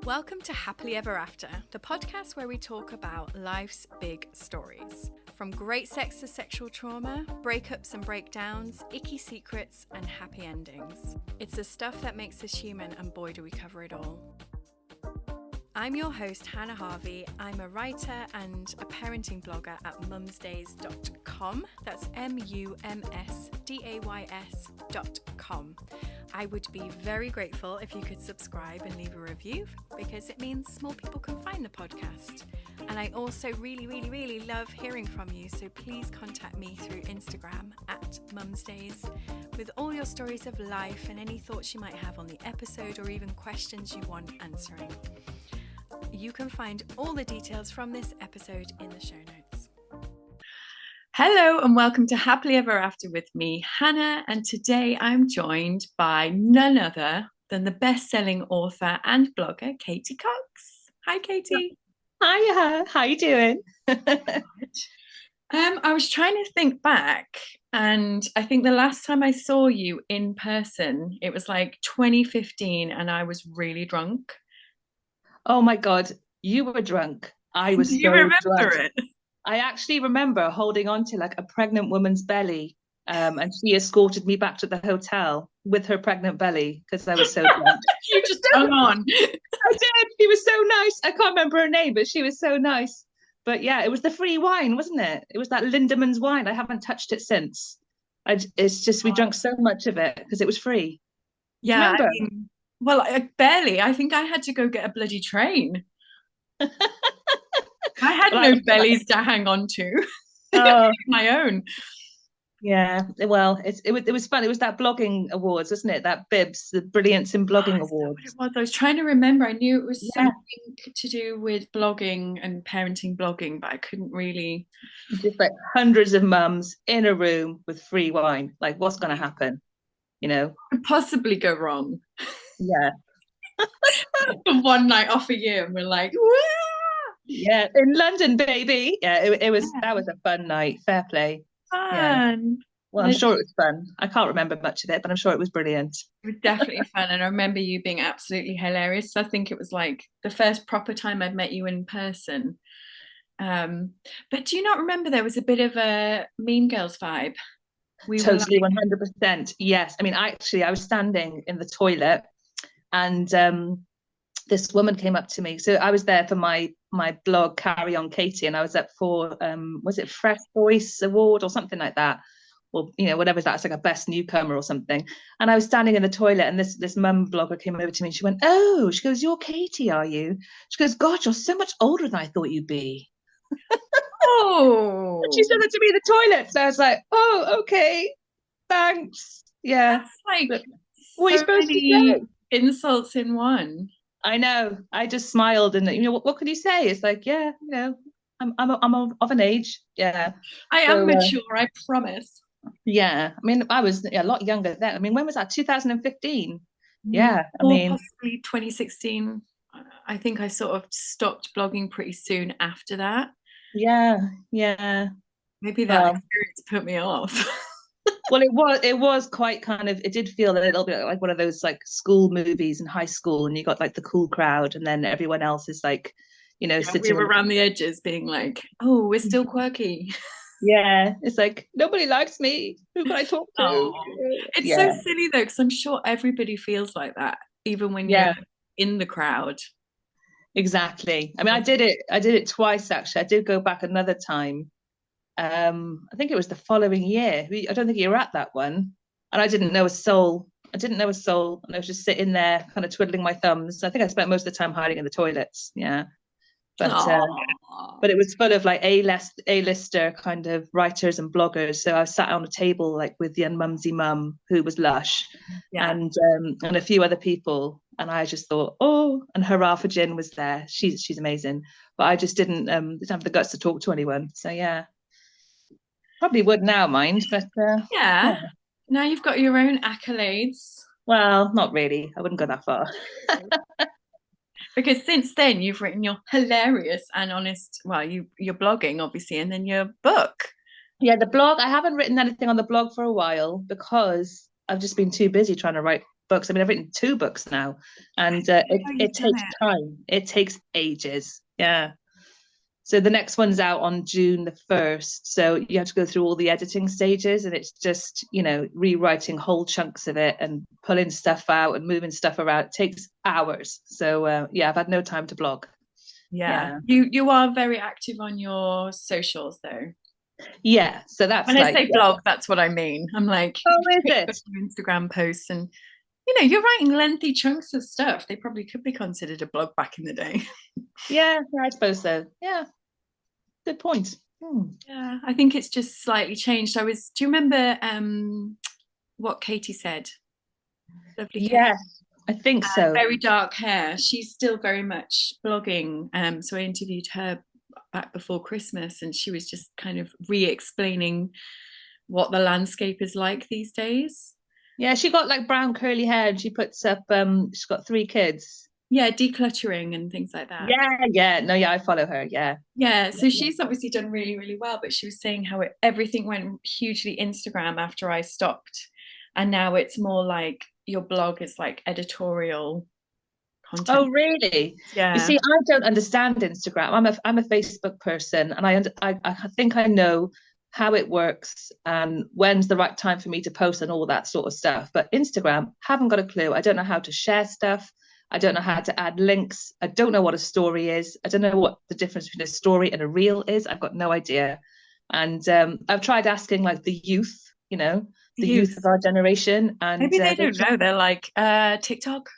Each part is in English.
Welcome to Happily Ever After, the podcast where we talk about life's big stories. From great sex to sexual trauma, breakups and breakdowns, icky secrets, and happy endings. It's the stuff that makes us human, and boy, do we cover it all. I'm your host, Hannah Harvey. I'm a writer and a parenting blogger at mumsdays.com. That's mumsdays.com. I would be very grateful if you could subscribe and leave a review because it means more people can find the podcast. And I also really love hearing from you. So please contact me through Instagram at mumsdays with all your stories of life and any thoughts you might have on the episode or even questions you want answering. You can find all the details from this episode in the show notes. Hello and welcome to Happily Ever After with me, Hannah, and today I'm joined by none other than the best-selling author and blogger, Katy Cox. Hi, Katy. Hiya, how you doing? I was trying to think back, and I think the last time I saw you in person, it was like 2015, and I was really drunk. Oh my God, you were drunk. I was Do you so remember drunk. it? I actually remember holding on to like a pregnant woman's belly, and she escorted me back to the hotel with her pregnant belly because I was so drunk. You just hung on. I did. She was so nice. I can't remember her name, but she was so nice. But yeah, it was the free wine, wasn't it? It was that Lindeman's wine. I haven't touched it since. It's just we drank so much of it because it was free. Yeah, Remember? well, barely. I think I had to go get a bloody train. I had no bellies to hang on to. Oh, my own. Yeah, well, it was fun. It was that blogging awards, wasn't it? That Bibs, the Brilliance in Blogging Awards. It was. I was trying to remember. I knew it was something to do with blogging and parenting blogging, but I couldn't really. Just like hundreds of mums in a room with free wine. Like, what's going to happen? You know, could possibly go wrong. Yeah. One night off a year, and we're like, woo! Yeah, in London, baby. Yeah, it was. Yeah. That was a fun night. Fair play. Fun. Yeah. Well, I'm sure it was fun. I can't remember much of it, but I'm sure it was brilliant. It was definitely fun, and I remember you being absolutely hilarious. I think it was like the first proper time I'd met you in person. But do you not remember there was a bit of a Mean Girls vibe? Totally, 100%. Yes. I mean, I was standing in the toilet, and this woman came up to me. So I was there for my blog, Carry On Katy, and I was up for was it Fresh Voice Award or something like that, or whatever that. It's like a best newcomer or something. And I was standing in the toilet, and this mum blogger came over to me, and she went, "Oh," she goes, "You're Katy, are you?" She goes, "God, you're so much older than I thought you'd be." Oh. And she said that to me in the toilet. So I was like, "Oh, okay, thanks." Yeah. That's like what are you supposed to say? Insults in one. I know. I just smiled, and what could you say? It's like, yeah, I'm of an age. Yeah, I am mature. I promise. Yeah, I mean, I was a lot younger then. I mean, when was that? 2015. Yeah, I mean, possibly 2016. I think I sort of stopped blogging pretty soon after that. Yeah. Maybe that experience put me off. Well, it was quite kind of, it did feel a little bit like one of those like school movies in high school, and you got like the cool crowd, and then everyone else is like, sitting. We were around the edges being like, oh, we're still quirky. Yeah, it's like, nobody likes me. Who can I talk to? Oh, it's so silly though, because I'm sure everybody feels like that, even when you're in the crowd. Exactly. I mean, I did it twice, actually. I did go back another time. I think it was the following year. I don't think you were at that one, and I didn't know a soul. And I was just sitting there kind of twiddling my thumbs. I think I spent most of the time hiding in the toilets. Yeah, but it was full of like A-lister kind of writers and bloggers. So I sat on a table like with the Unmumsy Mum, who was lush, and a few other people, and I just thought, and Hurrah for Gin was there. She's amazing, but I just didn't have the guts to talk to anyone. So yeah. Probably would now, mind, but yeah. Now you've got your own accolades. Well, not really. I wouldn't go that far. Because since then you've written your hilarious and honest, you're blogging obviously, and then your book. Yeah, the blog. I haven't written anything on the blog for a while because I've just been too busy trying to write books. I mean, I've written 2 books now, and it takes time. It takes ages. Yeah. So the next one's out on June the 1st. So you have to go through all the editing stages, and it's just, you know, rewriting whole chunks of it and pulling stuff out and moving stuff around. It takes hours. So yeah, I've had no time to blog. Yeah. You are very active on your socials though. Yeah. So that's when I say blog, that's what I mean. I'm like, oh, is it? Instagram posts, and you know, you're writing lengthy chunks of stuff. They probably could be considered a blog back in the day. Yeah, I suppose so. Yeah. Good point. Yeah, I think it's just slightly changed. Do you remember what Katy said? Lovely Katy. Yes, I think so. Very dark hair. She's still very much blogging. So I interviewed her back before Christmas, and she was just kind of re-explaining what the landscape is like these days. Yeah, she got like brown curly hair, and she puts up she's got 3 kids. Yeah, decluttering and things like that. Yeah. No, yeah, I follow her. Yeah. So she's obviously done really, really well, but she was saying how everything went hugely Instagram after I stopped, and now it's more like your blog is like editorial content. Oh, really? Yeah. You see, I don't understand Instagram. I'm a Facebook person, and I think I know how it works and when's the right time for me to post and all that sort of stuff. But Instagram, haven't got a clue. I don't know how to share stuff. I don't know how to add links. I don't know what a story is. I don't know what the difference between a story and a reel is. I've got no idea. And I've tried asking like the youth, you know, the youth of our generation. And maybe they don't know. They're like, TikTok.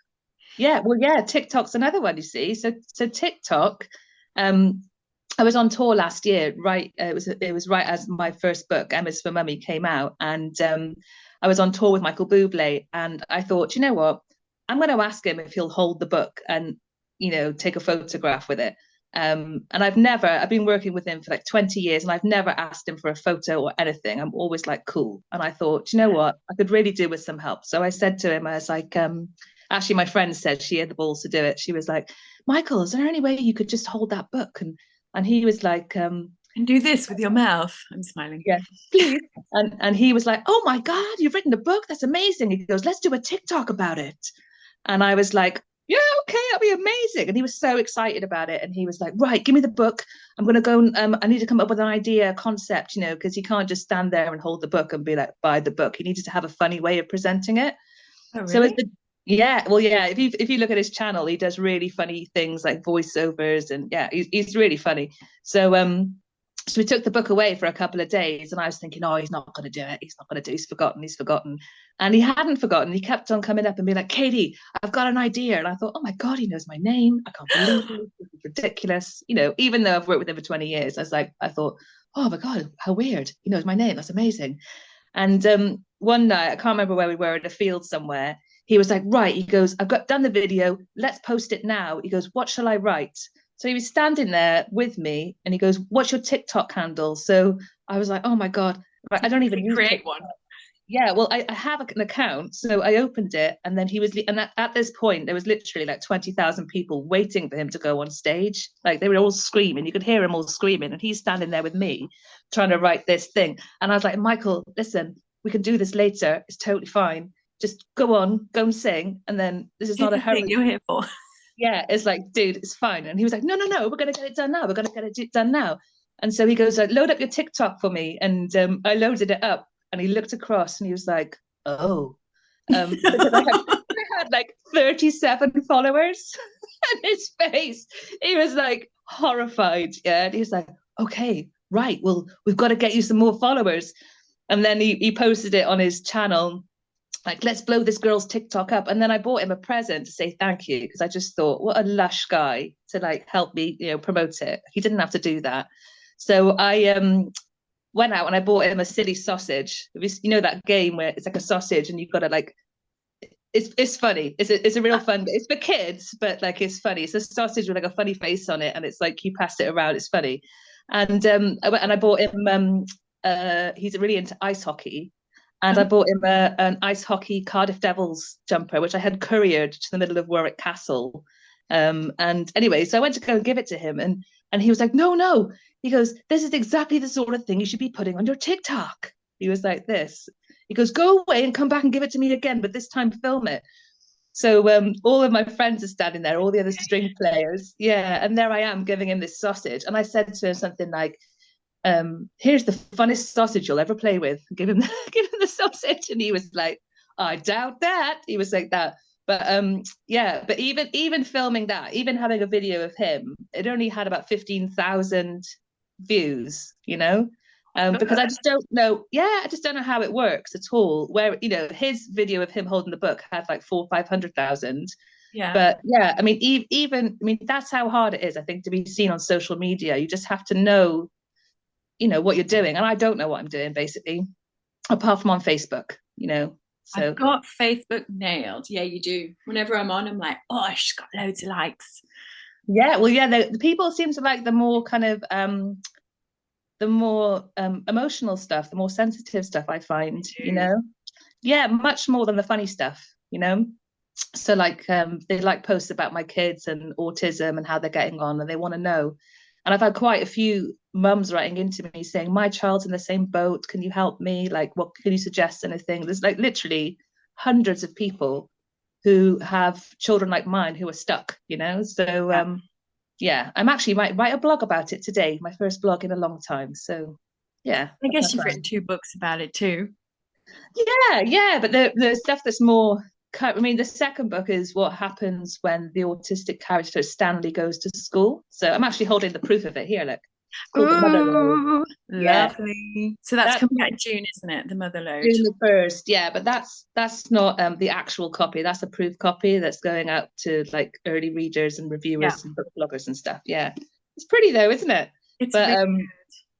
Yeah, well, yeah, TikTok's another one, you see. So TikTok, I was on tour last year, right? It was right as my first book, Emma's for Mummy, came out. And I was on tour with Michael Bublé. And I thought, you know what? I'm going to ask him if he'll hold the book and, you know, take a photograph with it. And I've been working with him for like 20 years, and I've never asked him for a photo or anything. I'm always like, cool. And I thought, you know what, I could really do with some help. So I said to him, I was like, actually, my friend said she had the balls to do it. She was like, Michael, is there any way you could just hold that book? And he was like, and do this with your mouth. I'm smiling. Yeah, please. And he was like, oh my God, you've written a book. That's amazing. He goes, let's do a TikTok about it. And I was like, yeah, okay, that'll be amazing. And he was so excited about it. And he was like, right, give me the book. I'm going to go and I need to come up with an idea, concept, you know, because you can't just stand there and hold the book and be like, buy the book. He needed to have a funny way of presenting it. Oh, really? So if you look at his channel, he does really funny things like voiceovers, and yeah, he's really funny. So we took the book away for a couple of days, and I was thinking, oh, he's not going to do it. He's not going to do it. He's forgotten. And he hadn't forgotten. He kept on coming up and being like, Katy, I've got an idea. And I thought, oh my God, he knows my name. I can't believe it. This is ridiculous. You know, even though I've worked with him for 20 years, I thought, oh my God, how weird. He knows my name. That's amazing. And one night, I can't remember where we were, in a field somewhere. He was like, right, he goes, I've done the video. Let's post it now. He goes, what shall I write? So he was standing there with me, and he goes, what's your TikTok handle? So I was like, oh my God, right, I don't even create one. Yeah, well, I have an account. So I opened it, and then at this point, there was literally like 20,000 people waiting for him to go on stage. Like, they were all screaming. You could hear him all screaming, and he's standing there with me trying to write this thing. And I was like, Michael, listen, we can do this later. It's totally fine. Just go and sing. And then this is not a hurry. You're here for. Yeah, it's like, dude, it's fine. And he was like, no, we're going to get it done now. We're going to get it done now. And so he goes, like, load up your TikTok for me. And I loaded it up, and he looked across, and he was like, oh, because I had like 37 followers. And his face, he was like horrified. Yeah. And he was like, okay, right, well, we've got to get you some more followers. And then he posted it on his channel, like, let's blow this girl's TikTok up. And then I bought him a present to say thank you, because I just thought, what a lush guy to like help me, you know, promote it. He didn't have to do that. So I went out and I bought him a silly sausage. You know that game where it's like a sausage and you've got to like, it's funny. It's a real fun. It's for kids, but like, it's funny. It's a sausage with like a funny face on it, and it's like you pass it around. It's funny. And I went and I bought him. He's really into ice hockey. And I bought him an ice hockey Cardiff Devils jumper, which I had couriered to the middle of Warwick Castle. And anyway, so I went to go and give it to him. And he was like, no. He goes, this is exactly the sort of thing you should be putting on your TikTok. He was like this. He goes, go away and come back and give it to me again, but this time film it. So all of my friends are standing there, all the other string players. Yeah. And there I am giving him this sausage. And I said to him something like, here's the funnest sausage you'll ever play with. Give him the sausage. And he was like, I doubt that. He was like that. But yeah, but even filming that, even having a video of him, it only had about 15,000 views, because I just don't know. Yeah, I just don't know how it works at all. Where, his video of him holding the book had like 400,000-500,000. Yeah. But yeah, I mean, that's how hard it is, I think, to be seen on social media. You just have to know, what you're doing. And I don't know what I'm doing, basically, apart from on Facebook, So I've got Facebook nailed. Yeah, you do. Whenever I'm on, I'm like, oh, she's got loads of likes. Yeah, well, yeah, the people seem to like the more kind of emotional stuff, the more sensitive stuff, I find, Yeah, much more than the funny stuff, So like they like posts about my kids and autism and how they're getting on, and they want to know. And I've had quite a few mums writing into me saying, my child's in the same boat. Can you help me? Like, what can you suggest anything? There's like literally hundreds of people who have children like mine who are stuck, So yeah, I'm actually might write a blog about it today, my first blog in a long time. So yeah. I guess you've written 2 books about it too. Yeah, but the stuff that's more, I mean, the second book is what happens when the autistic character Stanley goes to school. So I'm actually holding the proof of it here, look. Ooh, lovely. Yeah. So that's coming out in June, isn't it? The Motherload. June the 1st, yeah, but that's not the actual copy. That's a proof copy that's going out to like early readers and reviewers and book bloggers and stuff. Yeah, it's pretty though, isn't it? It's really good.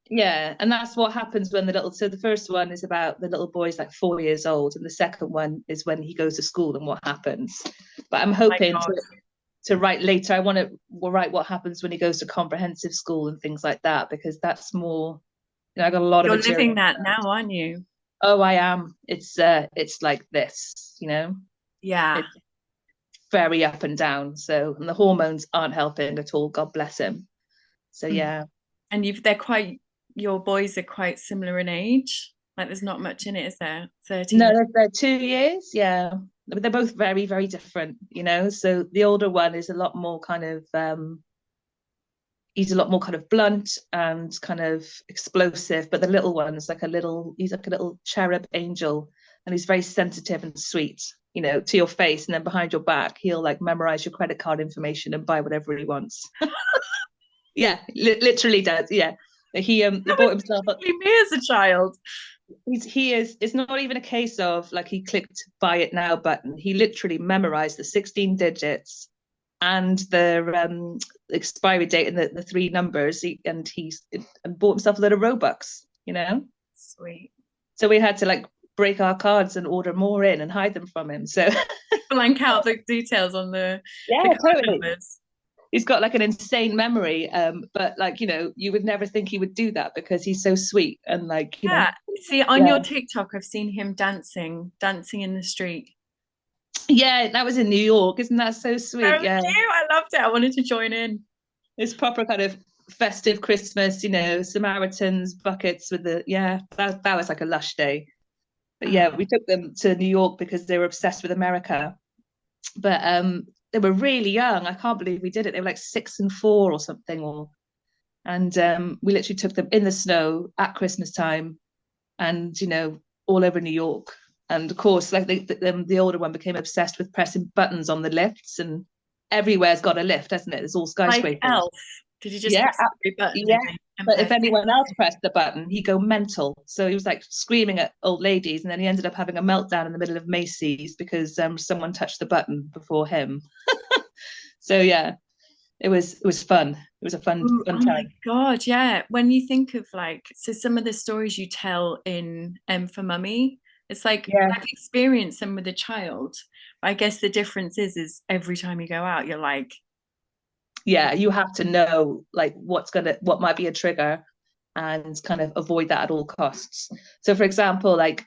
Yeah, and that's what happens when so the first one is about the little boy's like 4 years old, and the second one is when he goes to school and what happens. But I'm hoping to write later. I want to write what happens when he goes to comprehensive school and things like that, because that's more, I got a lot of You're living that now, aren't you? Oh, I am. It's like this, Yeah. It's very up and down. So, and the hormones aren't helping at all. God bless him. So yeah. And your boys are quite similar in age. Like there's not much in it, is there? 13. No, they're 2 years. Yeah, but they're both very, very different. So the older one is a lot more kind of he's a lot more kind of blunt and kind of explosive, but the little one is he's like a little cherub angel, and he's very sensitive and sweet, to your face, and then behind your back he'll like memorize your credit card information and buy whatever he wants. Yeah, literally does. Yeah, he bought himself up. Me as a child. It's not even a case of like he clicked buy it now button. He literally memorized the 16 digits and the expiry date and the 3 numbers, and bought himself a lot of Robux, Sweet. So we had to like break our cards and order more in and hide them from him. So blank out the details on the totally. Numbers. He's got like an insane memory, but like you would never think he would do that because he's so sweet and like See, on your TikTok, I've seen him dancing in the street. Yeah, that was in New York. Isn't that so sweet? Yeah, cute. I loved it. I wanted to join in. It's proper kind of festive Christmas, Samaritans, buckets with that was like a lush day. But yeah, we took them to New York because they were obsessed with America. But they were really young. I can't believe we did it. They were like 6 and 4 or something. And we literally took them in the snow at Christmas time, and all over New York. And of course, like the older one became obsessed with pressing buttons on the lifts, and everywhere's got a lift, hasn't it? It's all skyscrapers. Like Elf. Did you just press every button? Yeah. But if anyone else pressed the button, he'd go mental. So he was like screaming at old ladies, and then he ended up having a meltdown in the middle of Macy's because someone touched the button before him. So yeah, it was fun. It was a fun time. Oh my God, yeah. When you think of so some of the stories you tell in For Mummy, it's like I've experienced them with a child. I guess the difference is every time you go out, you're like, yeah, you have to know like what might be a trigger and kind of avoid that at all costs. So for example, like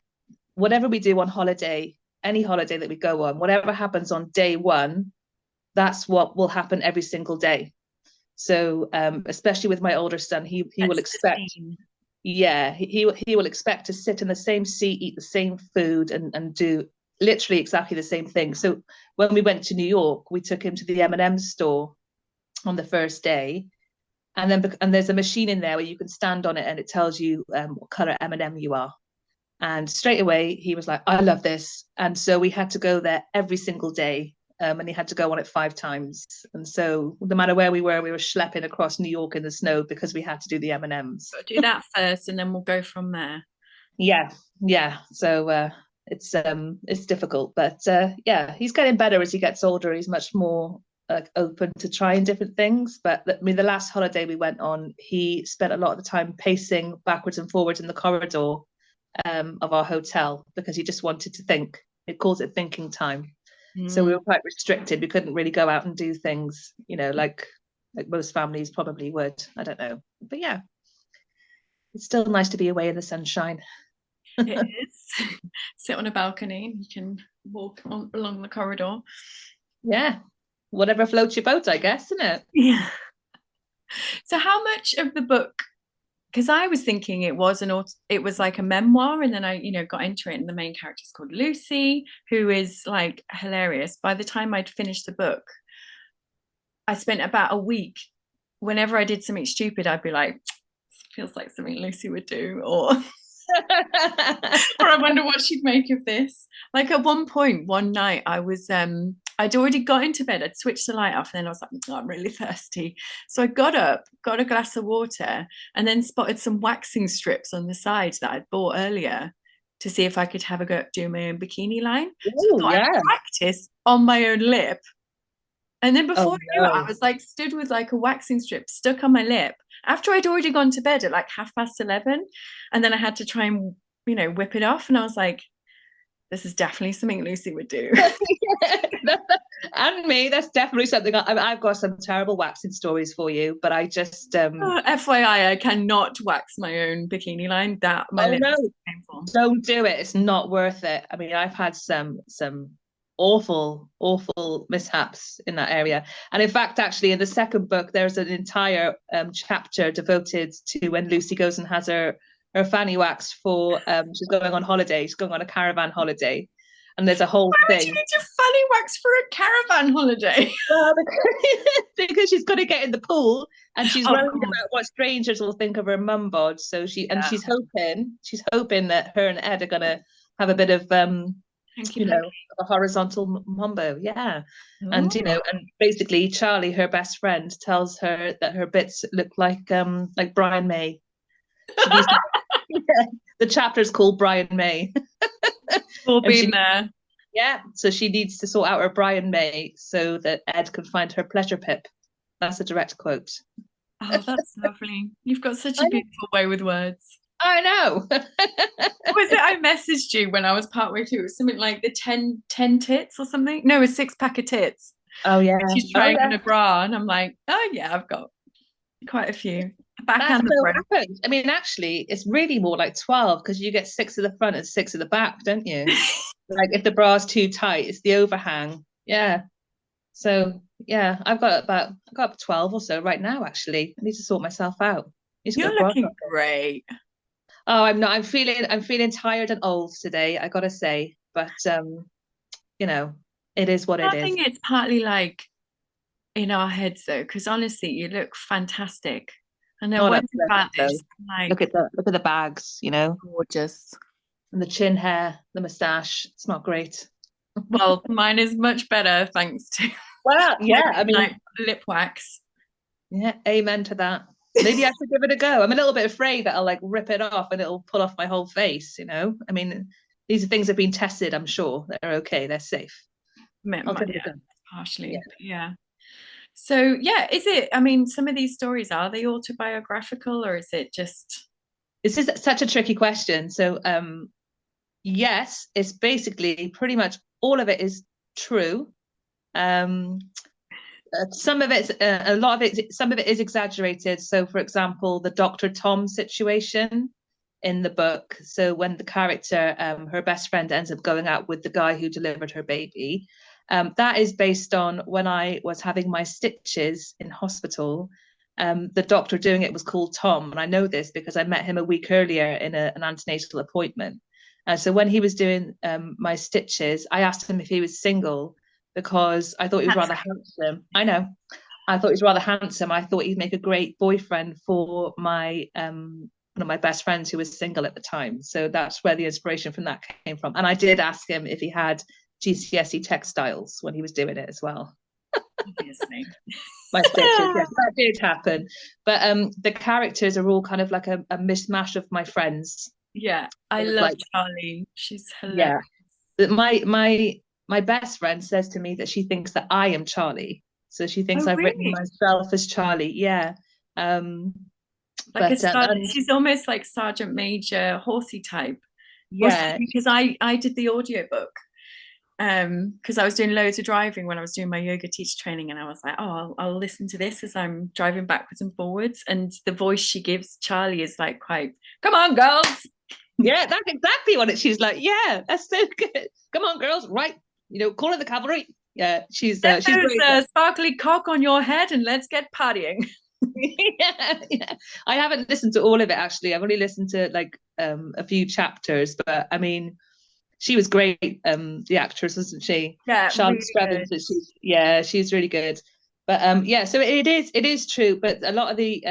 whatever we do on holiday, any holiday that we go on, whatever happens on day 1, that's what will happen every single day. So especially with my older son, he will expect yeah, he will expect to sit in the same seat, eat the same food, and do literally exactly the same thing. So when we went to New York, we took him to the M&M store on the first day, and there's a machine in there where you can stand on it and it tells you what color M&M you are. And straight away he was like, I love this. And so we had to go there every single day. And he had to go on it 5 times. And so no matter where we were schlepping across New York in the snow because we had to do the M&Ms. Do that first and then we'll go from there. Yeah, yeah. So it's difficult, but yeah, he's getting better as he gets older. He's much more open to trying different things. But I mean, the last holiday we went on, he spent a lot of the time pacing backwards and forwards in the corridor of our hotel because he just wanted to think. It calls it thinking time. So we were quite restricted. We couldn't really go out and do things, like most families probably would. I don't know, but yeah, it's still nice to be away in the sunshine. It is. Sit on a balcony and you can walk along the corridor. Yeah, whatever floats your boat, I guess, isn't it? Yeah. So how much of the book, because I was thinking it was like a memoir, and then I got into it, and the main character is called Lucy, who is like hilarious. By the time I'd finished the book, I spent about a week, whenever I did something stupid, I'd be like, feels like something Lucy would do, or or I wonder what she'd make of this. Like at one point, one night, I'd already got into bed. I'd switched the light off, and then I was like, oh, I'm really thirsty. So I got up, got a glass of water, and then spotted some waxing strips on the side that I'd bought earlier to see if I could have a go at doing my own bikini line. Ooh, So yeah. I'd practice on my own lip. And then before I knew it, I was like stood with like a waxing strip stuck on my lip after I'd already gone to bed at like 11:30. And then I had to try and, whip it off. And I was like, this is definitely something Lucy would do. And me, that's definitely something. I've got some terrible waxing stories for you, but I just FYI, I cannot wax my own bikini line. That my lips is painful. Don't do it. It's not worth it. I mean, I've had some awful mishaps in that area. And in fact, actually, in the second book, there's an entire chapter devoted to when Lucy goes and has her fanny waxed for she's going on holiday. She's going on a caravan holiday. And there's a whole thing. Why would you need your fanny wax for a caravan holiday? Well, because she's got to get in the pool, and she's worried about what strangers will think of her mum bod. So she's hoping that her and Ed are gonna have a bit of a horizontal mambo. Yeah. Ooh. And and basically Charlie, her best friend, tells her that her bits look like Brian May. The chapter is called Brian May. All been there. Yeah, so she needs to sort out her Brian May so that Ed can find her pleasure pip. That's a direct quote. Oh, that's lovely. You've got such a beautiful way with words. I know. What was it I messaged you when I was partway through? It was something like the 10 tits or something. No, a 6-pack of tits. Oh yeah. She's trying on a bra, and I'm like, oh yeah, I've got quite a few. Back and the front. I mean, actually, it's really more like 12 because you get 6 at the front and 6 at the back, don't you? Like if the bra's too tight, it's the overhang. Yeah. So yeah, I've got 12 or so right now. Actually, I need to sort myself out. You're looking great. Oh, I'm not. I'm feeling tired and old today, I gotta say. But it is what it is. I think it's partly like in our heads though, because honestly, you look fantastic. And then about this, like, look at the bags, gorgeous, and the chin hair, the moustache. It's not great. Well, mine is much better thanks to. Well, yeah, I mean, like lip wax. Yeah, amen to that. Maybe I should give it a go. I'm a little bit afraid that I'll like rip it off and it'll pull off my whole face. I mean, these are things that have been tested. I'm sure they're okay. They're safe. Partially, yeah. So yeah, is it? I mean, some of these stories, are they autobiographical, or is it just? This is such a tricky question. So yes, it's basically pretty much all of it is true. Some of it, a lot of it, some of it is exaggerated. So, for example, the Dr. Tom situation in the book. So when the character, her best friend, ends up going out with the guy who delivered her baby. That is based on when I was having my stitches in hospital, the doctor doing it was called Tom, and I know this because I met him a week earlier in an antenatal appointment. So when he was doing my stitches, I asked him if he was single because I thought he was rather handsome. I know. I thought he was rather handsome. I thought he'd make a great boyfriend for my one of my best friends who was single at the time. So that's where the inspiration from that came from. And I did ask him if he had GCSE textiles when he was doing it as well. Obviously. My stitches, yeah, that did happen. But the characters are all kind of like a mishmash of my friends. Yeah, I love like, Charlie. She's hilarious. Yeah. My best friend says to me that she thinks that I am Charlie. So she thinks I've written myself as Charlie. Yeah. Like she's almost like Sergeant Major Horsey type. Yeah. Because I did the audiobook. Because I was doing loads of driving when I was doing my yoga teacher training, and I was like, oh, I'll listen to this as I'm driving backwards and forwards. And the voice she gives Charlie is like quite, come on, girls. Yeah, that's exactly what she's like. Yeah, that's so good. Come on, girls, right? Call in the cavalry. Yeah, she's a sparkly cock on your head and let's get partying. yeah. I haven't listened to all of it actually. I've only listened to like a few chapters, but I mean, she was great. The actress, wasn't she? Yeah, Charlotte really she's really good. But yeah, so it is true. But a lot of the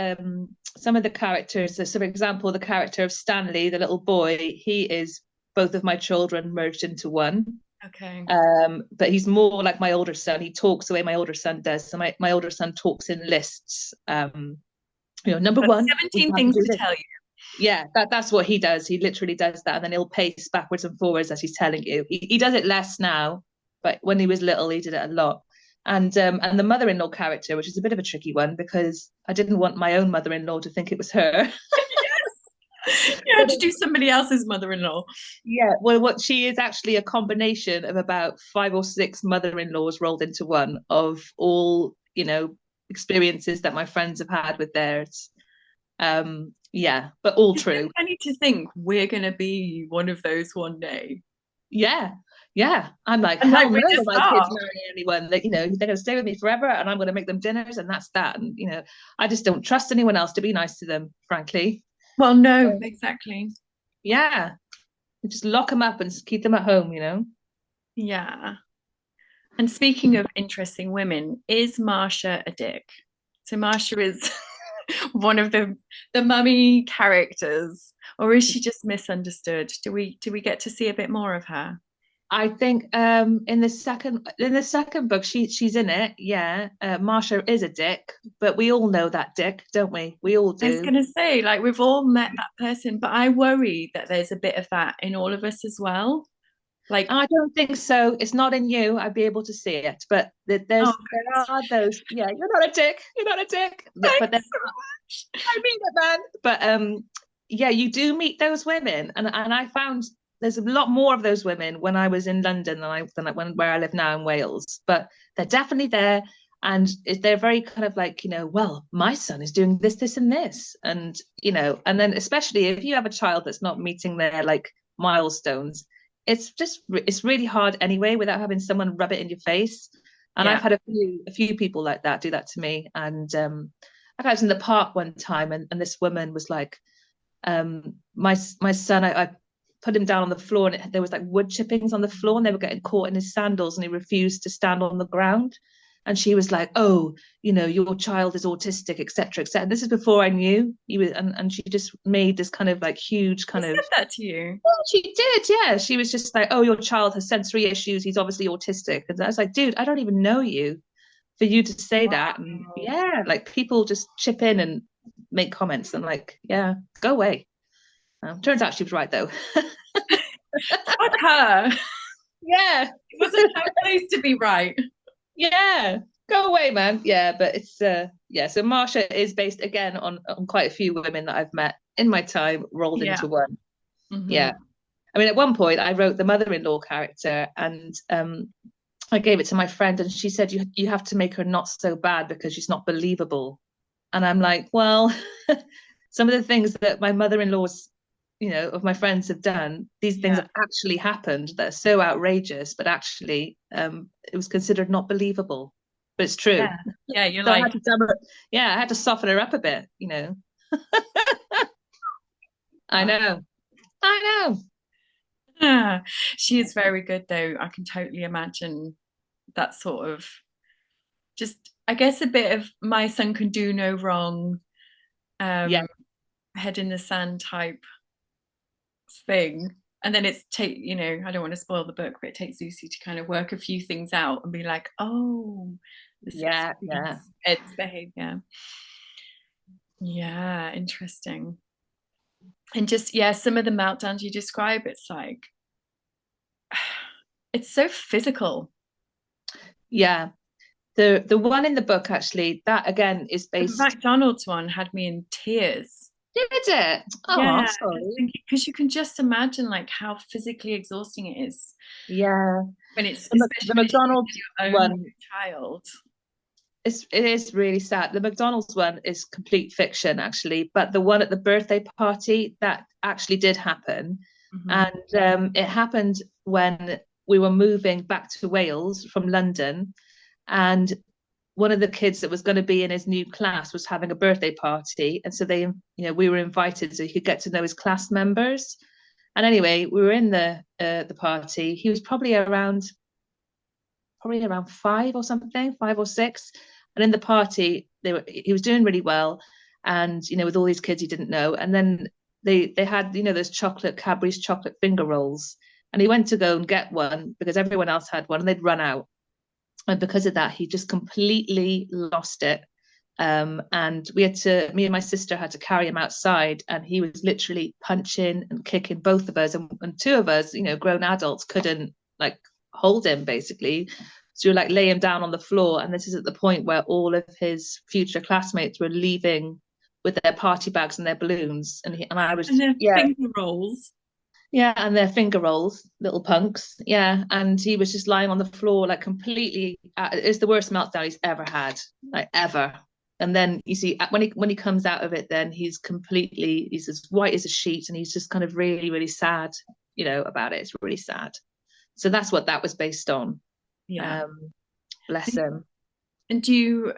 some of the characters, so for example, the character of Stanley, the little boy, he is both of my children merged into one. Okay. But he's more like my older son. He talks the way my older son does. So my older son talks in lists. Number one, 17 things to tell you. Yeah, that's what he does. He literally does that, and then he'll pace backwards and forwards as he's telling you. He does it less now, but when he was little, he did it a lot. And the mother-in-law character, which is a bit of a tricky one because I didn't want my own mother-in-law to think it was her. Yes, you had to do somebody else's mother-in-law. Yeah, well, what she is actually a combination of about 5 or 6 mother-in-laws rolled into one of all experiences that my friends have had with theirs. Yeah, but all true. I need to think we're gonna be one of those one day. Yeah. I'm like, hell no, my kids marrying anyone. That they're gonna stay with me forever, and I'm gonna make them dinners, and that's that. And I just don't trust anyone else to be nice to them, frankly. Well, no, exactly. Yeah, just lock them up and keep them at home. Yeah. And speaking of interesting women, is Marsha a dick? So Marsha is one of the mummy characters, or is she just misunderstood? Do we get to see a bit more of her? I think in the second book she's in it. Yeah, Marsha is a dick, but we all know that dick, don't we? We all do. I was gonna say, like, we've all met that person, but I worry that there's a bit of that in all of us as well. Like, I don't think so. It's not in you. I'd be able to see it, but there are those. Yeah, you're not a dick. You're not a dick. But so much. I mean it, man. But yeah, you do meet those women, and I found there's a lot more of those women when I was in London than where I live now in Wales. But they're definitely there, and they're very kind of like well, my son is doing this, this, and this, and and then especially if you have a child that's not meeting their like milestones. It's really hard anyway without having someone rub it in your face. And I've had a few people like that do that to me. And I was in the park one time and this woman was like, my son, I put him down on the floor and there was like wood chippings on the floor and they were getting caught in his sandals and he refused to stand on the ground. And she was like, oh, your child is autistic, etc., etc. And this is before I knew he was, and she just made this kind of like huge kind of. Said that to you? Yeah, she did. Yeah, she was just like, oh, your child has sensory issues. He's obviously autistic. And I was like, dude, I don't even know you for you to say that. And yeah, like people just chip in and make comments. And like, yeah, go away. Turns out she was right though. Fuck her. Yeah, it wasn't her place to be right. Yeah, go away, man. Yeah, but it's so Marsha is based again on quite a few women that I've met in my time rolled into one. Mm-hmm. Yeah, I mean at one point I wrote the mother-in-law character and I gave it to my friend and she said you have to make her not so bad because she's not believable. And I'm like, well, some of the things that my mother-in-law's of my friends have done, these things have actually happened that are so outrageous, but actually it was considered not believable. but it's true. Yeah, you're So like, I had to soften her up a bit, you know. I know. I know. she is very good though. I can totally imagine that sort of just, I guess, a bit of my son can do no wrong, Yeah. head in the sand type thing. And then it's I don't want to spoil the book, but it takes Lucy to kind of work a few things out and be like, oh, this Yeah. explains Ed's behavior. Yeah, interesting. And just, yeah, some of the meltdowns you describe, it's like, it's so physical. Yeah. The one in the book, actually, that again is The based. McDonald's one had me in tears. Did it? Oh, Yeah, sorry. because you can just imagine like how physically exhausting it is Yeah. when it's, The especially when it's McDonald's your own one, child. it is really sad. The McDonald's one is complete fiction, actually, but the one at the birthday party, that actually did happen. Mm-hmm. And it happened when we were moving back to Wales from London, and one of the kids that was going to be in his new class was having a birthday party, and so we were invited so he could get to know his class members. And anyway, we were in the party. He was probably around 5 or 6, and in the party he was doing really well, and with all these kids he didn't know. And then they had those Cadbury's chocolate finger rolls, and he went to go and get one because everyone else had one and they'd run out. And because of that, he just completely lost it. And me and my sister had to carry him outside, and he was literally punching and kicking both of us, and two of us, grown adults, couldn't like hold him basically. So you like lay him down on the floor, and this is at the point where all of his future classmates were leaving with their party bags and their balloons, and I was And their finger rolls. Yeah, and their finger rolls, little punks. Yeah, and he was just lying on the floor, like completely. It's the worst meltdown he's ever had, like ever. And then you see when he comes out of it, then he's as white as a sheet, and he's just kind of really, really sad, about it. It's really sad. So that's what that was based on. Yeah. Bless him. And do you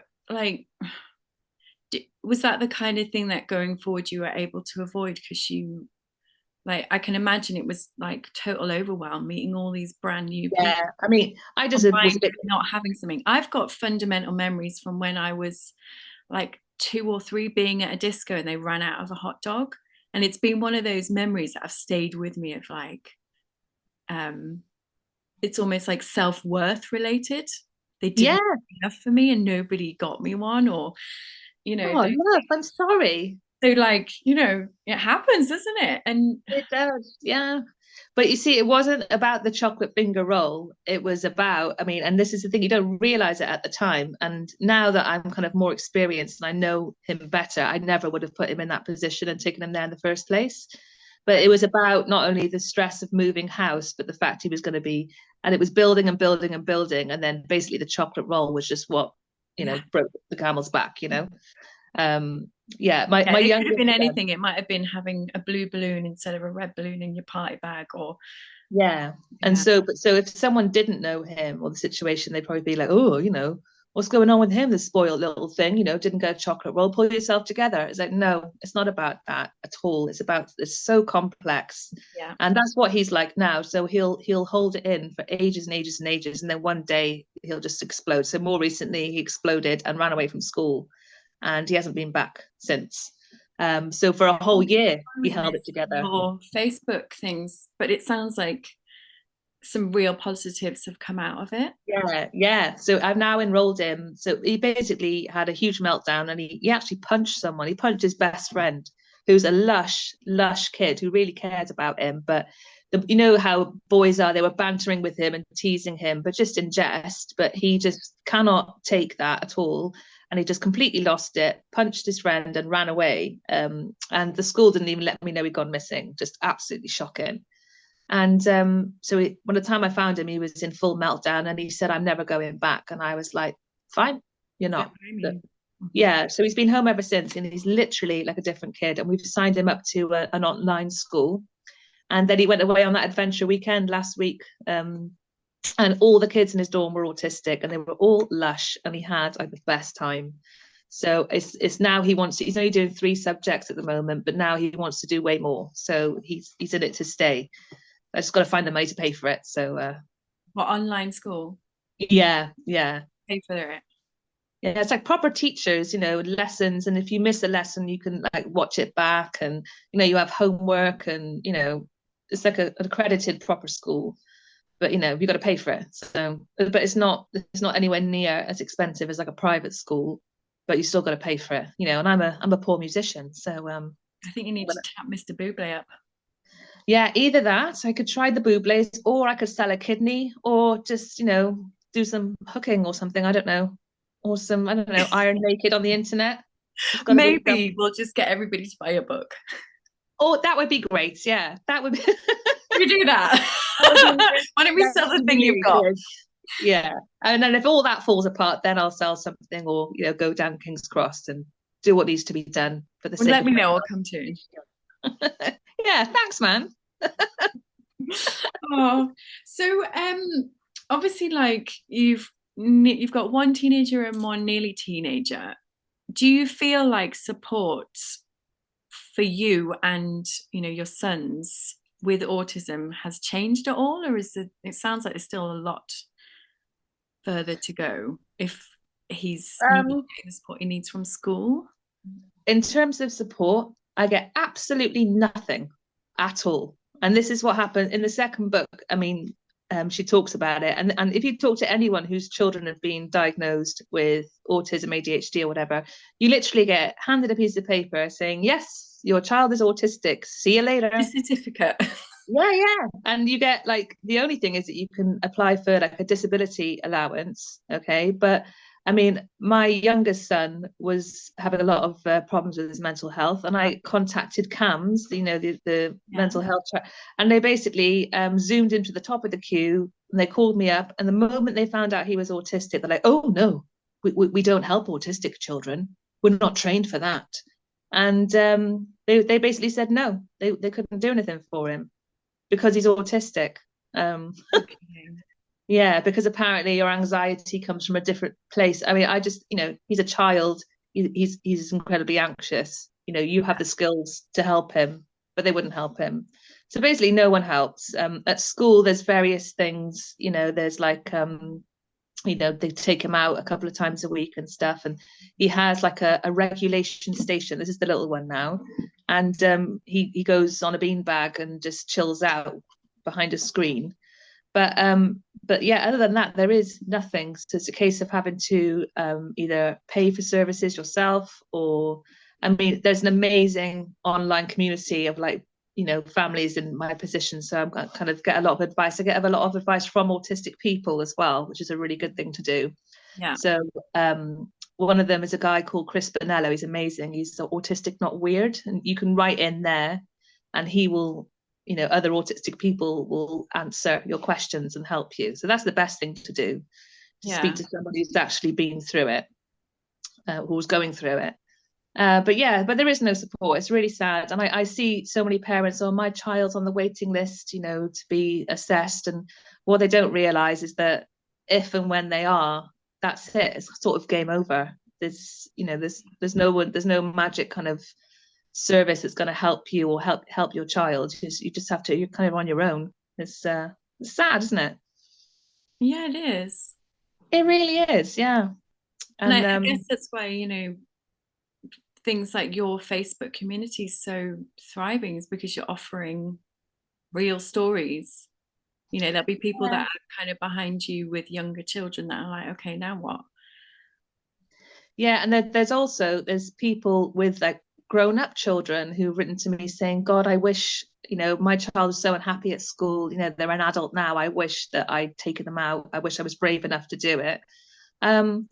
was that the kind of thing that going forward you were able to avoid? Because I can imagine it was like total overwhelm meeting all these brand new people. Yeah, I mean, I just was a bit not having something. I've got fundamental memories from when I was like 2 or 3 being at a disco and they ran out of a hot dog, and it's been one of those memories that have stayed with me of like, it's almost like self-worth related. They didn't enough for me and nobody got me one, or oh love, I'm sorry. So it happens, doesn't it? And it does, yeah. But you see, it wasn't about the chocolate finger roll. It was about, I mean, and this is the thing, you don't realize it at the time. And now that I'm kind of more experienced and I know him better, I never would have put him in that position and taken him there in the first place. But it was about not only the stress of moving house, but the fact he was going to be, and it was building and building and building. And then basically the chocolate roll was just what, broke the camel's back, my it could have been anything. It might have been having a blue balloon instead of a red balloon in your party bag, or and so if someone didn't know him or the situation, they'd probably be like, oh, what's going on with him, this spoiled little thing, didn't get a chocolate roll, pull yourself together. It's like, no, it's not about that at all. It's so complex. And that's what he's like now. So he'll hold it in for ages and ages and ages, and then one day he'll just explode. So more recently he exploded and ran away from school, and he hasn't been back since. So for a whole year he held it together. Or Facebook things, but it sounds like some real positives have come out of it. Yeah. So I've now enrolled him. So he basically had a huge meltdown, and he actually punched someone. He punched his best friend, who's a lush kid who really cared about him. But you know how boys are, they were bantering with him and teasing him, but just in jest. But he just cannot take that at all. And he just completely lost it, punched his friend and ran away. And the school didn't even let me know he'd gone missing. Just absolutely shocking. And so by the time I found him, he was in full meltdown, and he said, I'm never going back. And I was like, fine, you're not. Yeah, so he's been home ever since, and he's literally like a different kid. And we've signed him up to an online school. And then he went away on that adventure weekend last week. and all the kids in his dorm were autistic, and they were all lush, and he had like the best time. So it's now he's only doing 3 subjects at the moment, but now he wants to do way more. So he's in it to stay. I just got to find the money to pay for it. So What, online school? yeah. Pay for it. Yeah, it's like proper teachers, lessons, and if you miss a lesson, you can like watch it back, and you have homework, and it's like an accredited proper school, but you've got to pay for it. So, but it's not anywhere near as expensive as like a private school, but you still got to pay for it, and I'm a poor musician, so I think you need to tap Mr. Bublé up. Yeah, either that, I could try the Bublés, or I could sell a kidney, or just do some hooking or something. I don't know. Or some, I don't know, Iron Naked on the internet. Maybe we'll just get everybody to buy a book. Oh, that would be great. Yeah, that would be. We do that. Why don't we sell the thing you've got? Yeah, and then if all that falls apart, then I'll sell something, or go down King's Cross and do what needs to be done for the sake. Let me know. I'll come too. Yeah, thanks, man. Oh, so obviously, like you've got one teenager and one nearly teenager. Do you feel like support for you and your sons with autism has changed at all, or is it sounds like there's still a lot further to go if he's getting the support he needs from school? In terms of support, I get absolutely nothing at all. And this is what happened in the second book. I mean, she talks about it. And if you talk to anyone whose children have been diagnosed with autism, ADHD or whatever, you literally get handed a piece of paper saying, yes, your child is autistic. See you later. A certificate. Yeah. And you get like, the only thing is that you can apply for like a disability allowance. Okay. But I mean, my youngest son was having a lot of problems with his mental health, and I contacted CAMS, the mental health track, and they basically zoomed into the top of the queue, and they called me up, and the moment they found out he was autistic, they're like, oh no, we don't help autistic children. We're not trained for that. And they basically said no, they couldn't do anything for him because he's autistic. Okay. Yeah, because apparently your anxiety comes from a different place. I mean, I just, he's a child. He's incredibly anxious. You have the skills to help him, but they wouldn't help him. So basically, no one helps. At school, there's various things. There's like, they take him out a couple of times a week and stuff. And he has like a regulation station. This is the little one now, and he goes on a beanbag and just chills out behind a screen. But yeah, other than that, there is nothing. So it's a case of having to either pay for services yourself, or, I mean, there's an amazing online community of like, families in my position. So I'm going to kind of get a lot of advice. I get a lot of advice from autistic people as well, which is a really good thing to do. Yeah. So one of them is a guy called Chris Bonello. He's amazing. He's autistic, not weird. And you can write in there and he will, other autistic people will answer your questions and help you. So that's the best thing to do, to speak to somebody who's actually been through it, who's going through it. But there is no support. It's really sad. And I see so many parents, my child's on the waiting list, to be assessed. And what they don't realize is that if and when they are, that's it. It's sort of game over. There's no magic kind of service that's going to help you or help your child. You just have to, you're kind of on your own. It's sad, isn't it? Yeah, it is. It really is. Yeah. And I guess that's why things like your Facebook community is so thriving, is because you're offering real stories. There'll be people that are kind of behind you with younger children that are like, okay, now what? Yeah, and there's people with like grown-up children who've written to me saying, God, I wish, my child was so unhappy at school, they're an adult now, I wish that I'd taken them out, I wish I was brave enough to do it. So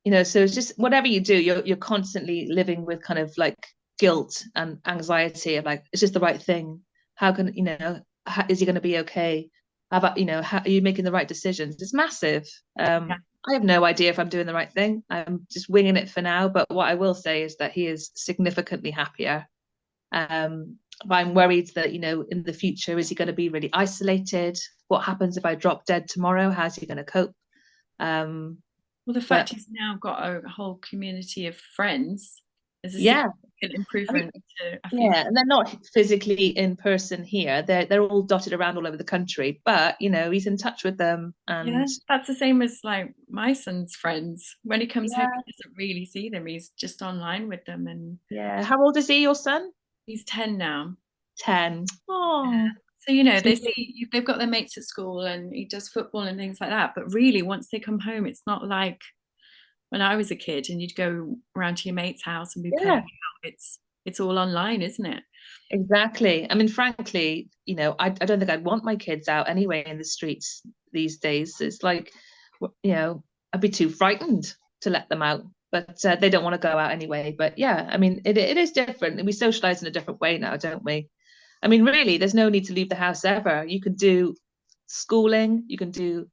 it's just, whatever you do, you're constantly living with kind of like guilt and anxiety of like, is this the right thing? How can, is he going to be okay? How about, how are you making the right decisions? It's massive. I have no idea if I'm doing the right thing. I'm just winging it for now. But what I will say is that he is significantly happier. I'm worried that, in the future, is he going to be really isolated? What happens if I drop dead tomorrow? How's he going to cope? Well, the fact he's now got a whole community of friends is a yeah, significant improvement to a few. yeah, and they're not physically in person here. They're all dotted around all over the country, but he's in touch with them, and that's the same as like my son's friends. When he comes home, yeah, he doesn't really see them. He's just online with them, and yeah. How old is he, your son? he's 10 now. 10. Oh, so they see they've got their mates at school, and he does football and things like that. But really, once they come home, it's not like when I was a kid and you'd go around to your mate's house and be playing out. It's all online, isn't it? Exactly. I mean, frankly, I don't think I'd want my kids out anyway in the streets these days. It's like, I'd be too frightened to let them out, but they don't want to go out anyway. But yeah, I mean, it is different, and we socialize in a different way now, don't we? I mean, really, there's no need to leave the house ever. You can do schooling, you can do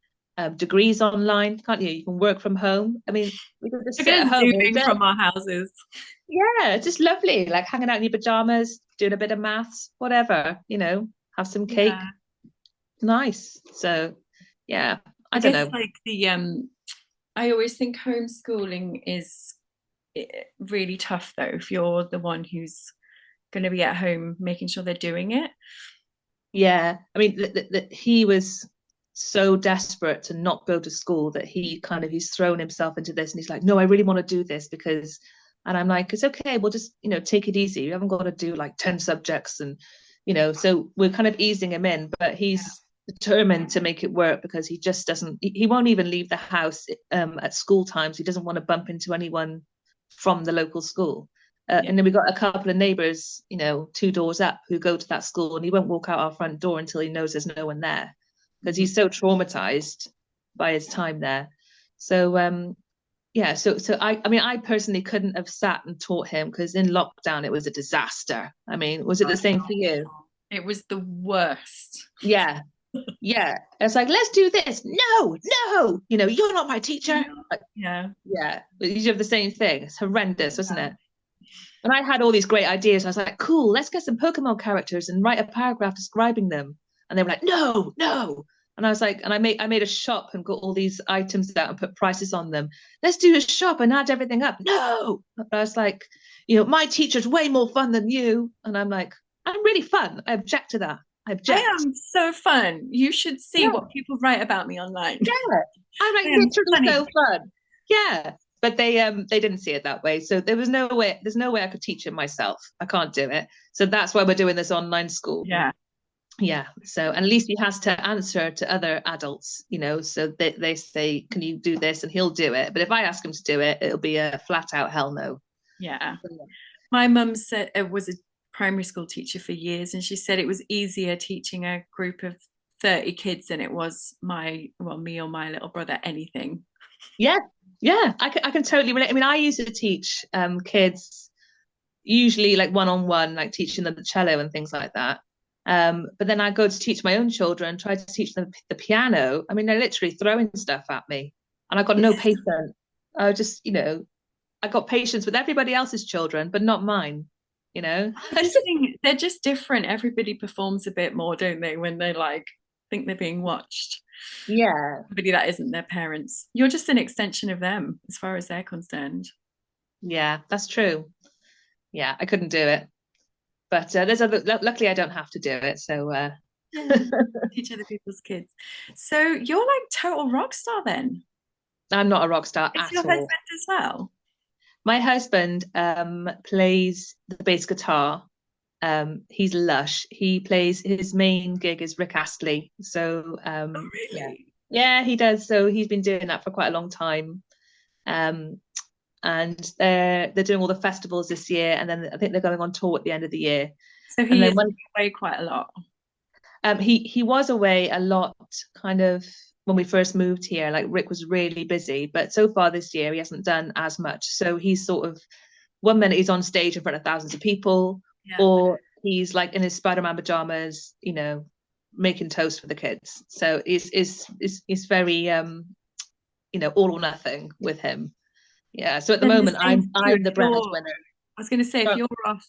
degrees online, can't you? You can work from home. I mean, we can just sit at home all day. From our houses. Yeah, it's just lovely, like hanging out in your pajamas, doing a bit of maths, whatever, have some cake. Yeah. Nice. So, yeah, I don't know. Like I always think homeschooling is really tough, though, if you're the one who's going to be at home making sure they're doing it. Yeah, I mean, he was so desperate to not go to school that he's thrown himself into this, and he's like, no, I really want to do this because, and I'm like, it's okay, we'll just take it easy, you haven't got to do like 10 subjects, and so we're kind of easing him in, but he's determined to make it work because he just doesn't, he won't even leave the house at school times. He doesn't want to bump into anyone from the local school. And then we got a couple of neighbours, 2 doors up, who go to that school, and he won't walk out our front door until he knows there's no one there, because he's so traumatized by his time there. So yeah, so I personally couldn't have sat and taught him, because in lockdown it was a disaster. I mean, was it the same for you? It was the worst. Yeah. It's like, let's do this. No, you're not my teacher. Like, yeah, you have the same thing. It's horrendous, wasn't it? And I had all these great ideas. I was like, cool, let's get some Pokemon characters and write a paragraph describing them. And they were like, no. And I was like, and I made a shop and got all these items out and put prices on them. Let's do a shop and add everything up. No. But I was like, my teacher's way more fun than you. And I'm like, I'm really fun. I object to that. I am so fun. You should see what people write about me online. Yeah. I'm like, literally so fun. Yeah. But they didn't see it that way. So there's no way I could teach it myself. I can't do it. So that's why we're doing this online school. Yeah. So, and at least he has to answer to other adults, so they say, can you do this? And he'll do it. But if I ask him to do it, it'll be a flat out hell no. Yeah. My mum said was a primary school teacher for years, and she said it was easier teaching a group of 30 kids than it was me or my little brother anything. Yeah, I can totally relate. I mean, I used to teach kids, usually like one-on-one, like teaching them the cello and things like that. But then I go to teach my own children, try to teach them the piano. I mean, they're literally throwing stuff at me, and I got no patience. I just, I got patience with everybody else's children, but not mine. I just think they're just different. Everybody performs a bit more, don't they, when they think they're being watched? Yeah. Somebody that isn't their parents. You're just an extension of them as far as they're concerned. Yeah, that's true. Yeah, I couldn't do it. But luckily I don't have to do it. So teach other people's kids. So you're like total rock star then? I'm not a rock star at all. Your husband as well? My husband plays the bass guitar. He's lush. He plays, his main gig is Rick Astley. So really? Yeah, he does. So he's been doing that for quite a long time. And they're doing all the festivals this year, and then I think they're going on tour at the end of the year. So he is away quite a lot. He was away a lot, kind of when we first moved here. Like, Rick was really busy, but so far this year he hasn't done as much. So he's sort of, one minute he's on stage in front of thousands of people, or he's like in his Spider-Man pajamas, making toast for the kids. So it's very all or nothing with him. Yeah. So at the moment I'm the breadwinner. I was going to say, if you're off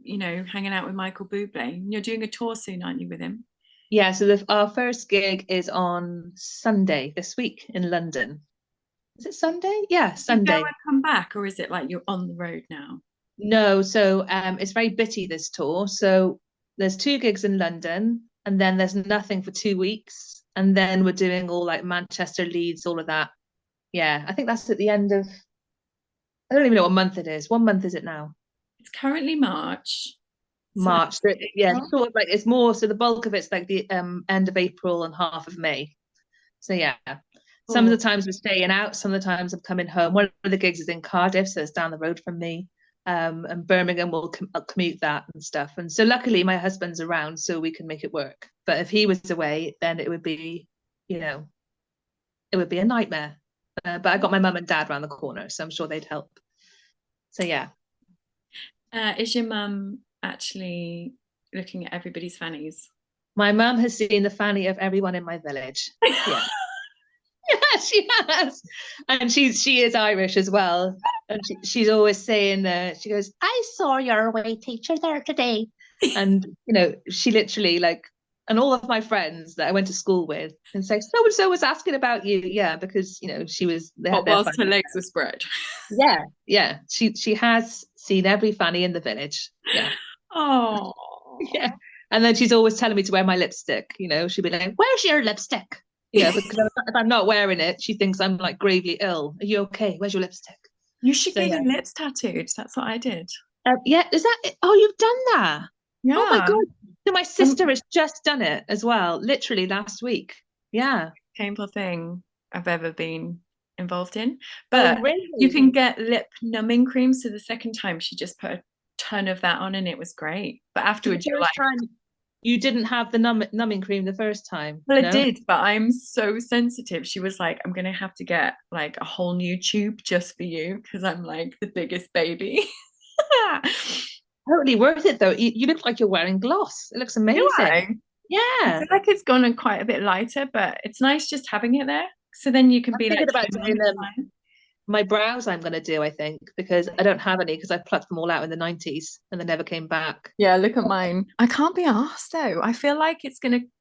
hanging out with Michael Bublé. You're doing a tour soon, aren't you, with him? Yeah, so our first gig is on Sunday this week in London. Is it Sunday? Yeah, Do you go Sunday. and come back, or is it like you're on the road now? No, so it's very bitty, this tour. So there's 2 gigs in London, and then there's nothing for 2 weeks, and then we're doing all like Manchester, Leeds, all of that. Yeah, I think that's at the end of, I don't even know what month it is. What month is it now? It's currently March. So March. So, yeah, April. sort of like it's more. So the bulk of it's like the end of April and half of May. So yeah, some of Oh, the times we're staying out, some of the times I'm coming home. One of the gigs is in Cardiff, so it's down the road from me. And Birmingham will commute that and stuff. And so luckily my husband's around, so we can make it work. But if he was away, then it would be, it would be a nightmare. But I got my mum and dad around the corner, so I'm sure they'd help. So yeah. Is your mum actually looking at everybody's fannies? My mum has seen the fanny of everyone in my village. Yeah. Yeah, she has. And she is Irish as well. And she's always saying, she goes, I saw your away teacher there today. And, she literally like, and all of my friends that I went to school with and say, so and so was asking about you. Yeah, because, they had What, their whilst her fanny. legs were spread? Yeah, yeah. She has seen every fanny in the village. Yeah. Oh, Yeah. And then she's always telling me to wear my lipstick. She'd be like, where's your lipstick? Because if I'm not wearing it, she thinks I'm like gravely ill. Are you okay? Where's your lipstick? you should So get yeah. your lips tattooed. That's what I did. Yeah, is that it? Oh, you've done that? Oh my Yeah. God. So my sister has just done it as well, literally last week. Yeah. Painful thing I've ever been involved in. Oh, But you really? can get lip numbing cream. So the second time she just put a ton of that on and it was great. But So the afterwards you're first like, time you didn't have the numbing cream the first time, well, it no? did, but I'm so sensitive. She was like, I'm gonna have to get like a whole new tube just for you because I'm like the biggest baby. Totally worth it though. You look like you're wearing gloss. It looks Do amazing. I? I Yeah. feel like it's gone quite a bit lighter, but it's nice just having it there. So then you can I'm be like, thinking about "Mum, doing it's them. fine." My brows I'm going to do, I think, because I don't have any because I plucked them all out in the 90s and they never came back. Yeah, look at mine. I can't be asked though. I feel like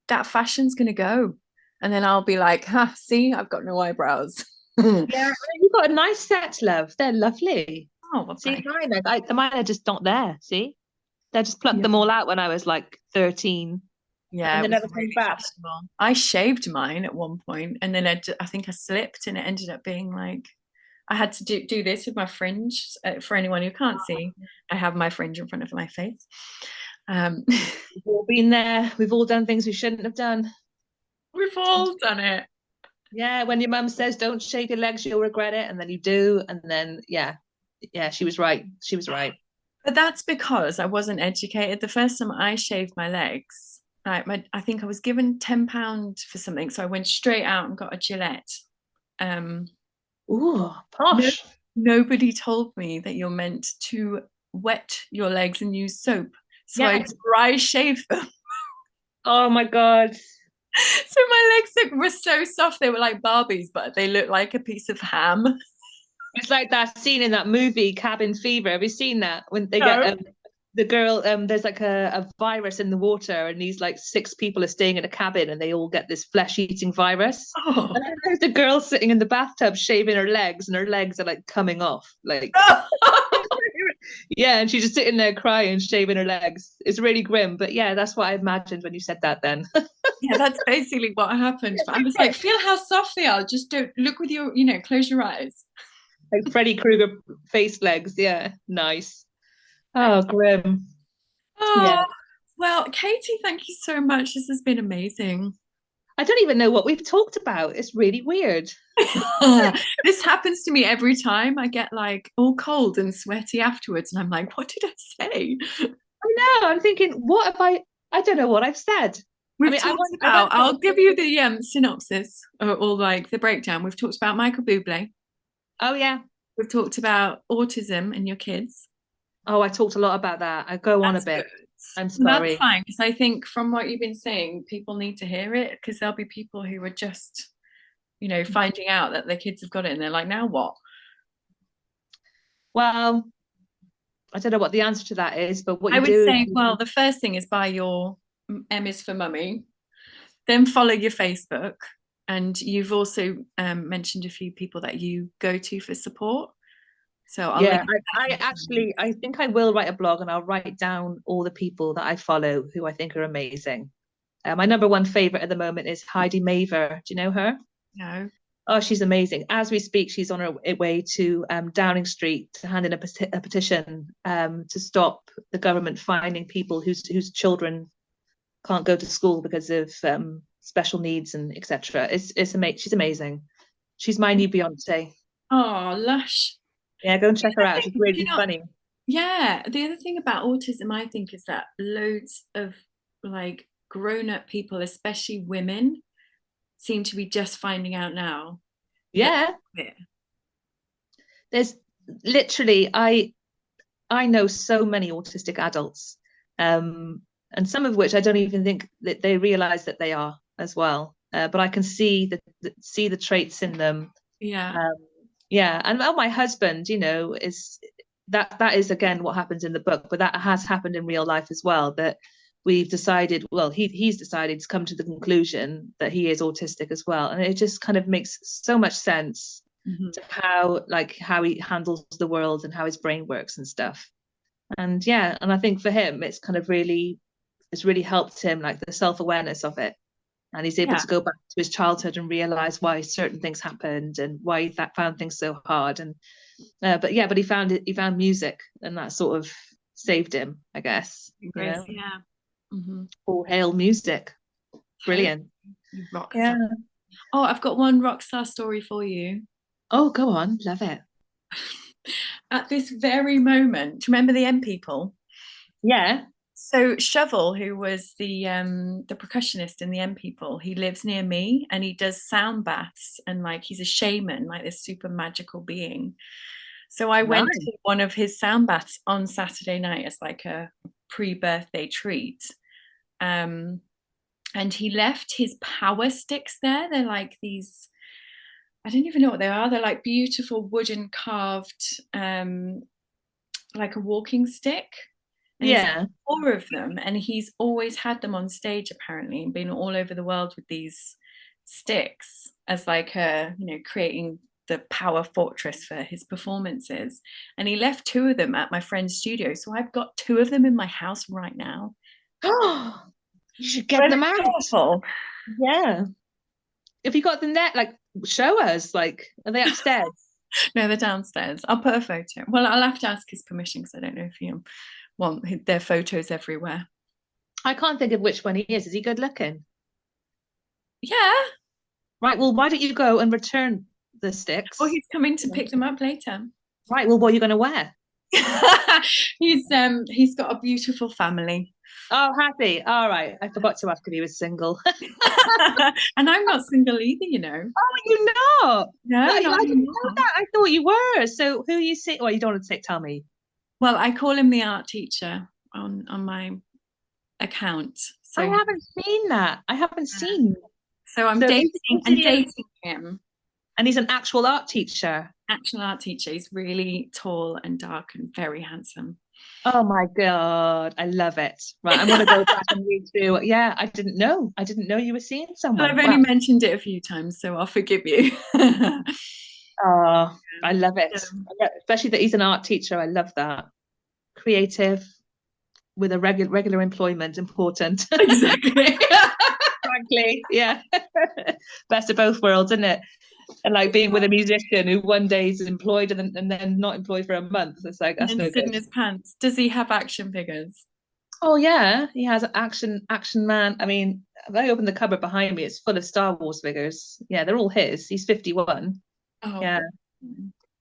that fashion's gonna go. And then I'll be like, huh, see, I've got no eyebrows. Yeah, you've got a nice set, love. They're lovely. Oh, well, See, thanks. mine are just not there. See, they just plucked Yeah. them all out when I was like 13 Yeah, and it they was never came really back. fashionable. I shaved mine at one point, and then I think I slipped, and it ended up being like I had to do this with my fringe. For anyone who can't see, I have my fringe in front of my face. Um, We've all been there. We've all done things we shouldn't have done. we've all done it. Yeah, when your mum says don't shave your legs, you'll regret it, and then you do, and then yeah, she was right. She was right. But that's because I wasn't educated. The first time I shaved my legs, I think I was given £10 for something, so I went straight out and got a Gillette. Um, Ooh, no, posh. nobody told me that you're meant to wet your legs and use soap. So I Yes. dry shave them. Oh my God. So my legs were so soft, they were like Barbies, but they looked like a piece of ham. It's like that scene in that movie, Cabin Fever. Have you seen that? When they get No. the girl, there's like a virus in the water, and these like 6 people are staying in a cabin, and they all get this flesh-eating virus. Oh. And then there's the girl sitting in the bathtub shaving her legs, and her legs are like coming off. Like, yeah, and she's just sitting there crying, shaving her legs. It's really grim, but yeah, that's what I imagined when you said that then. Yeah, that's basically what happened. But I was like, feel how soft they are. Just don't look with your, close your eyes. Like Freddy Krueger face legs. Yeah, nice. Oh, grim. Oh, Yeah. well, Katie, thank you so much. This has been amazing. I don't even know what we've talked about. It's really weird. This happens to me every time. I get like all cold and sweaty afterwards, and I'm like, what did I say? I know. I'm thinking, what have I don't know what I've said. We've I mean, talked about, I'll give you the synopsis or like the breakdown. We've talked about Michael Bublé. Oh yeah. We've talked about autism and your kids. Oh, I talked a lot about that. I go on a That's bit. good. I'm That's sorry. fine because I think from what you've been saying, people need to hear it because there'll be people who are just, finding out that their kids have got it and they're like, now what? Well, I don't know what the answer to that is, but what I you would do is say, well, the first thing is buy your M is for Mummy, then follow your Facebook. And you've also mentioned a few people that you go to for support. So I'll yeah, link I actually, I think I will write a blog and I'll write down all the people that I follow who I think are amazing. My number one favorite at the moment is Heidi Mavir. Do you know her? No. Oh, she's amazing. As we speak, she's on her way to Downing Street to hand in a petition to stop the government finding people whose children can't go to school because of special needs and etc. It's amazing. She's amazing. She's my new Beyonce. Oh, lush. Yeah, go and check her out. She's You really know, funny. yeah. The other thing about autism, I think, is that loads of like grown-up people, especially women, seem to be just finding out now. Yeah, there's literally I know so many autistic adults, and some of which I don't even think that they realize that they are as well. But I can see the traits in them. Yeah. Yeah, and well, my husband, is that is again what happens in the book, but that has happened in real life as well. That we've decided, well, he's decided to come to the conclusion that he is autistic as well, and it just kind of makes so much sense to how he handles the world and how his brain works and stuff. And yeah, and I think for him it's really helped him, like the self-awareness of it, and he's able Yeah. to go back to his childhood and realize why certain things happened and why he found things so hard. And but he found music, and that sort of saved him, I guess. Grace, yeah. All hail music. Brilliant. You rock Yeah. star. Oh, I've got one rock star story for you. Oh, go on, love it. At this very moment, remember the M people? Yeah. So Shovel, who was the percussionist in the M people, he lives near me and he does sound baths, and like he's a shaman, like this super magical being. So I went to one of his sound baths on Saturday night as like a pre-birthday treat. And he left his power sticks there. They're like these, I don't even know what they are. They're like beautiful wooden carved, like a walking stick. And yeah. 4 of them, and he's always had them on stage apparently, and been all over the world with these sticks as like creating the power fortress for his performances. And he left 2 of them at my friend's studio, so I've got 2 of them in my house right now. Oh, you should get them out. Powerful. Yeah. If you got them there, like, show us. Like, are they upstairs? No, they're downstairs. I'll put a photo. Well, I'll have to ask his permission because I don't know if he want their photos everywhere. I can't think of which one he is. Is he good looking? Yeah. Right. Well, why don't you go and return the sticks? Oh, he's coming to pick them up later. Right. Well, what are you going to wear? He's got a beautiful family. Oh, happy. All right. I forgot to ask if he was single. And I'm not single either, you know. Oh, you're not? No, I didn't know that. I thought you were. So who are you see? Well, you don't want to tell me. Well, I call him the art teacher on my account. So I haven't seen that. I haven't seen. So I'm dating him. And he's an actual art teacher. Actual art teacher. He's really tall and dark and very handsome. Oh my God. I love it. Right. I'm going to go back and read through. Yeah, I didn't know. I didn't know you were seeing someone. Well, I've only mentioned it a few times, so I'll forgive you. Oh, I love it. Especially that he's an art teacher. I love that. Creative with a regular employment, important. Exactly. Frankly, yeah. Best of both worlds, isn't it? And like being with a musician who one day is employed and then not employed for a month. It's like, that's no good. In his pants. Does he have action figures? Oh yeah, he has action man. I mean, if I open the cupboard behind me, it's full of Star Wars figures. Yeah, they're all his. He's 51. Oh, yeah.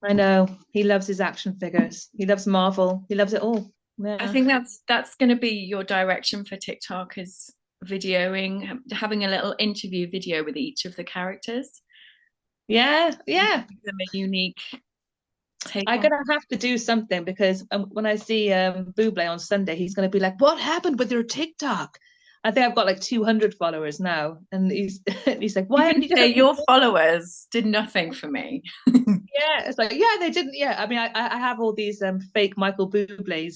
I know. He loves his action figures. He loves Marvel. He loves it all. Yeah. I think that's going to be your direction for TikTok, is videoing, having a little interview video with each of the characters. Yeah. Give them a unique take. I'm gonna have to do something, because when I see Bublé on Sunday, he's gonna be like, "What happened with your TikTok?" I think I've got like 200 followers now, and he's like, "Why?" You say your followers did nothing for me. Yeah, it's like, yeah, they didn't. Yeah, I mean, I have all these fake Michael Bublés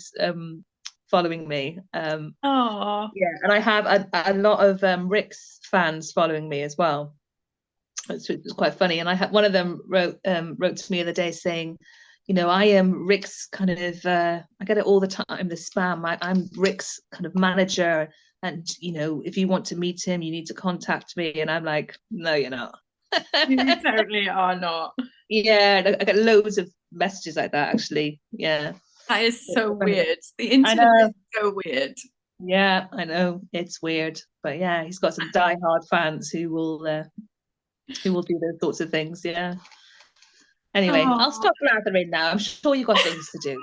following me. Oh, Yeah, and I have a lot of Rick's fans following me as well. It's quite funny. And I had one of them wrote to me the other day saying, I am Rick's kind of I get it all the time, the spam. I'm Rick's kind of manager, and if you want to meet him, you need to contact me. And I'm like, no, you're not. you totally are not. Yeah, I get loads of messages like that actually. Yeah. That is so Funny. weird. The I internet know. is so weird. Yeah, I know. It's weird. But yeah, he's got some diehard fans who will do those sorts of things. Yeah. Anyway, I'll Oh, stop blathering now. I'm sure you've got things to do.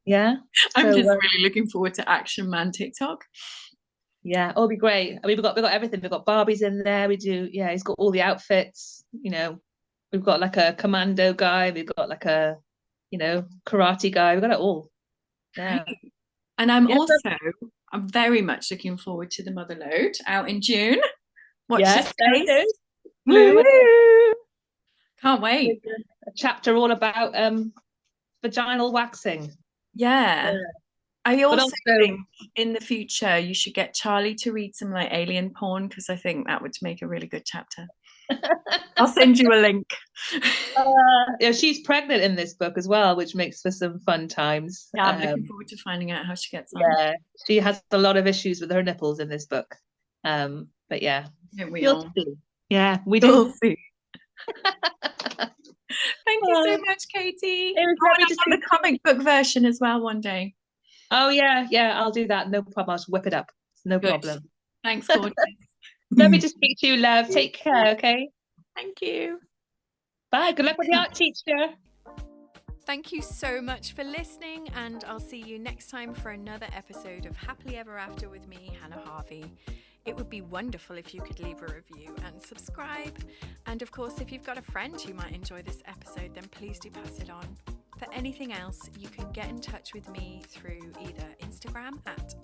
Yeah. I'm So just really looking forward to Action Man TikTok. yeah, it'll be great. I mean, we've got everything. We've got Barbies in there. We do. Yeah, he's got all the outfits. We've got like a commando guy. We've got like a karate guy. We've got it all. Yeah. Great. And I'm very much looking forward to the Motherload out in June. Watch this Yes, there it space. is. Woo! Blue. Can't wait. A chapter all about vaginal waxing. Yeah. Yeah. I But also also, think in the future you should get Charlie to read some like alien porn because I think that would make a really good chapter. I'll send you a link. yeah, she's pregnant in this book as well, which makes for some fun times. Yeah, I'm looking forward to finding out how she gets on. Yeah, she has a lot of issues with her nipples in this book. But yeah, you'll see. Yeah, we do. We'll see. Thank you so much, Katy. It was lovely to see the comic book version as well one day. Oh yeah, I'll do that. No problem. I'll just whip it up. No problem. Thanks, gorgeous. Lovely to speak to you, love. Take care, okay? Thank you. Bye. Good luck with the art teacher. Thank you so much for listening, and I'll see you next time for another episode of Happily Ever After with me, Hannah Harvey. It would be wonderful if you could leave a review and subscribe. And of course, if you've got a friend who might enjoy this episode, then please do pass it on. For anything else, you can get in touch with me through either Instagram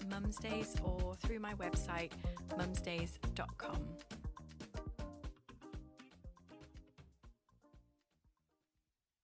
@mumsdays or through my website mumsdays.com.